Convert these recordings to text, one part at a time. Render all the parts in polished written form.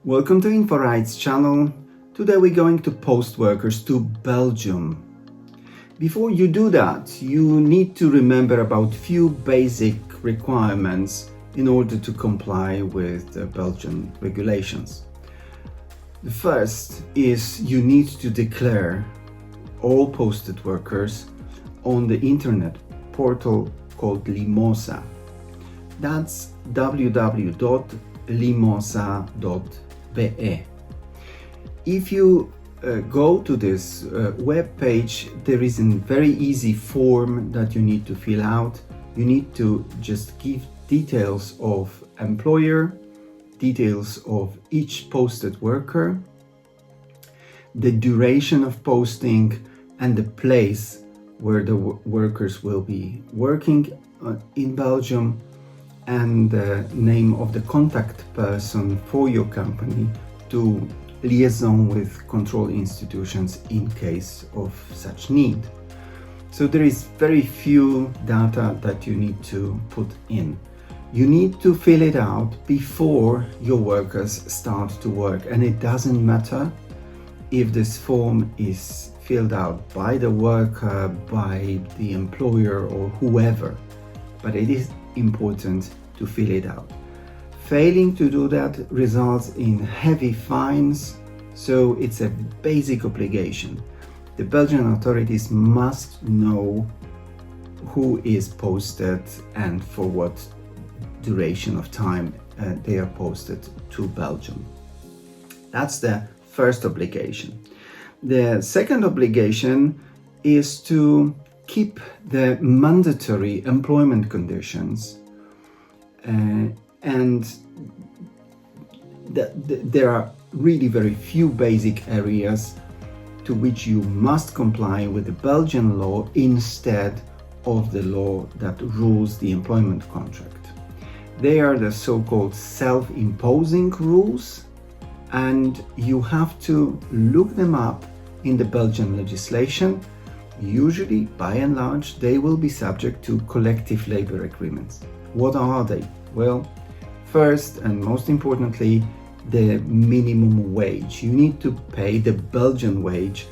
Welcome to InfoRights channel. Today we're going to post workers to Belgium. Before you do that, you need to remember about few basic requirements in order to comply with the Belgian regulations. The first is you need to declare all posted workers on the internet portal called Limosa. That's www.limosa.be. If you go to this web page, there is a very easy form that you need to fill out. You need to just give details of employer, details of each posted worker, the duration of posting, and the place where the workers will be working in Belgium, and the name of the contact person for your company to liaison with control institutions in case of such need. So there is very few data that you need to put in. You need to fill it out before your workers start to work, and it doesn't matter if this form is filled out by the worker, by the employer, or whoever, but it is important to fill it out. Failing to do that results in heavy fines, so it's a basic obligation. The Belgian authorities must know who is posted and for what duration of time they are posted to Belgium. That's the first obligation. The second obligation is to keep the mandatory employment conditions, and there are really very few basic areas to which you must comply with the Belgian law instead of the law that rules the employment contract. They are the so-called self-imposing rules, and you have to look them up in the Belgian legislation. Usually, by and large, they will be subject to collective labor agreements. What are they? Well, first and most importantly, the minimum wage. You need to pay the Belgian wage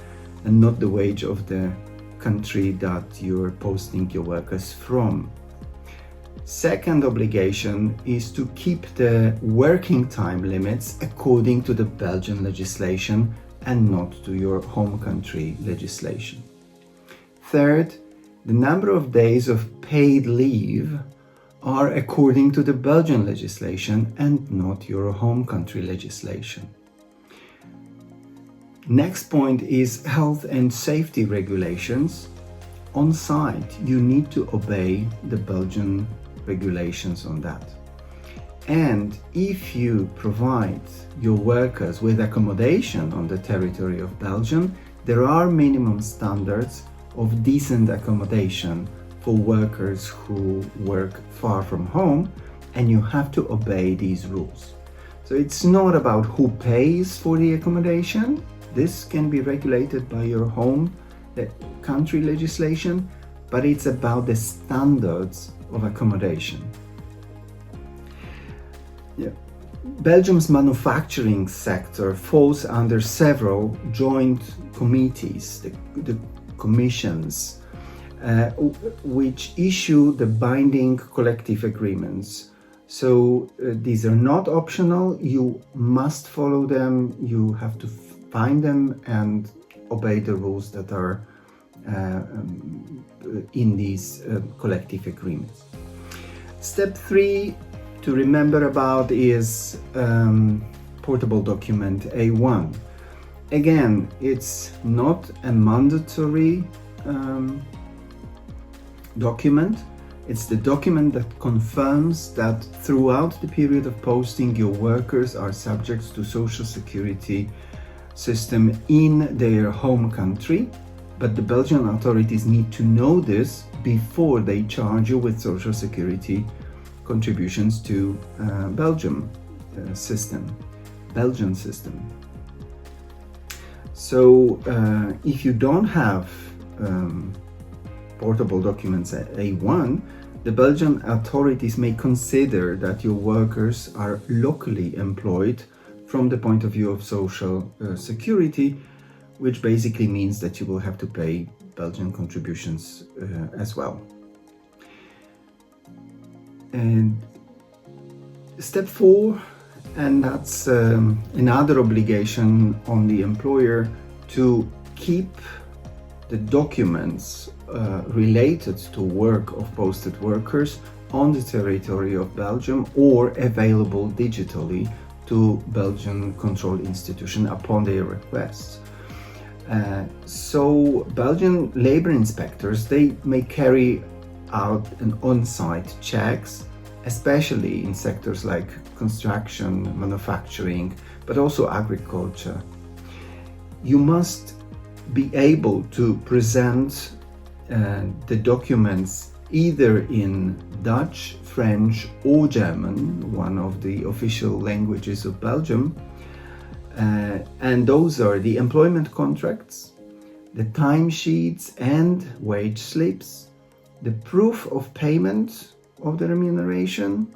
and not the wage of the country that you're posting your workers from. Second obligation is to keep the working time limits according to the Belgian legislation and not to your home country legislation. Third, the number of days of paid leave are according to the Belgian legislation and not your home country legislation. Next point is health and safety regulations. On site, you need to obey the Belgian regulations on that. And if you provide your workers with accommodation on the territory of Belgium, there are minimum standards of decent accommodation for workers who work far from home, and you have to obey these rules. So it's not about who pays for the accommodation. This can be regulated by your home country legislation, but it's about the standards of accommodation. Belgium's manufacturing sector falls under several joint committees, the commissions, which issue the binding collective agreements. So these are not optional. You must follow them. You have to find them and obey the rules that are in these collective agreements. Step 3 to remember about is portable document A1. Again, it's not a mandatory document. It's the document that confirms that throughout the period of posting, your workers are subject to social security system in their home country, but the Belgian authorities need to know this before they charge you with social security contributions to Belgian system. So if you don't have portable documents at A1, the Belgian authorities may consider that your workers are locally employed from the point of view of social security, which basically means that you will have to pay Belgian contributions as well. And step 4, and that's another obligation on the employer to keep the documents related to work of posted workers on the territory of Belgium or available digitally to Belgian control institution upon their request. So Belgian labor inspectors, they may carry out an on-site checks, especially in sectors like construction, manufacturing, but also agriculture. You must be able to present the documents either in Dutch, French or German, one of the official languages of Belgium. And those are the employment contracts, the timesheets and wage slips, the proof of payment of the remuneration,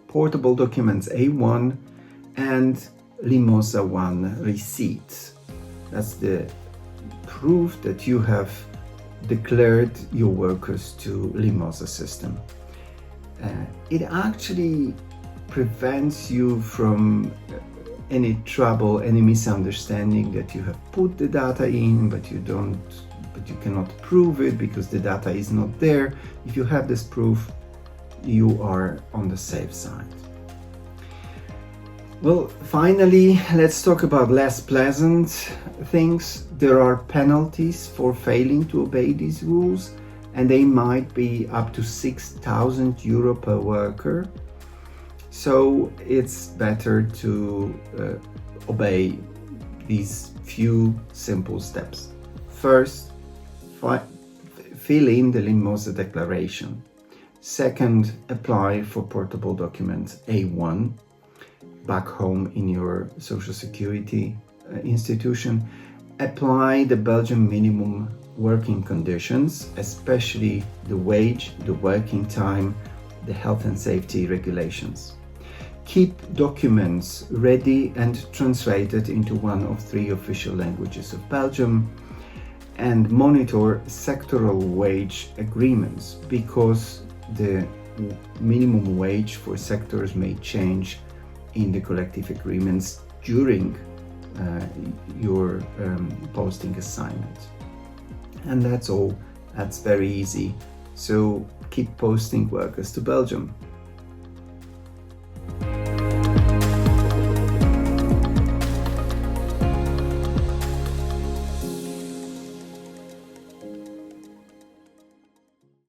portable documents A1 and Limosa 1 receipt. That's the proof that you have declared your workers to Limosa system. It actually prevents you from any trouble, any misunderstanding that you have put the data in, but you cannot prove it because the data is not there. If you have this proof, you are on the safe side. Well, finally, let's talk about less pleasant things. There are penalties for failing to obey these rules, and they might be up to 6,000 euro per worker. So it's better to obey these few simple steps. First, fill in the Limosa declaration. Second, apply for portable document A1 back home in your social security institution. Apply the Belgian minimum working conditions, especially the wage, the working time, the health and safety regulations. Keep documents ready and translated into one of 3 official languages of Belgium, and monitor sectoral wage agreements because the minimum wage for sectors may change in the collective agreements during your posting assignment. And that's all. That's very easy. So keep posting workers to Belgium.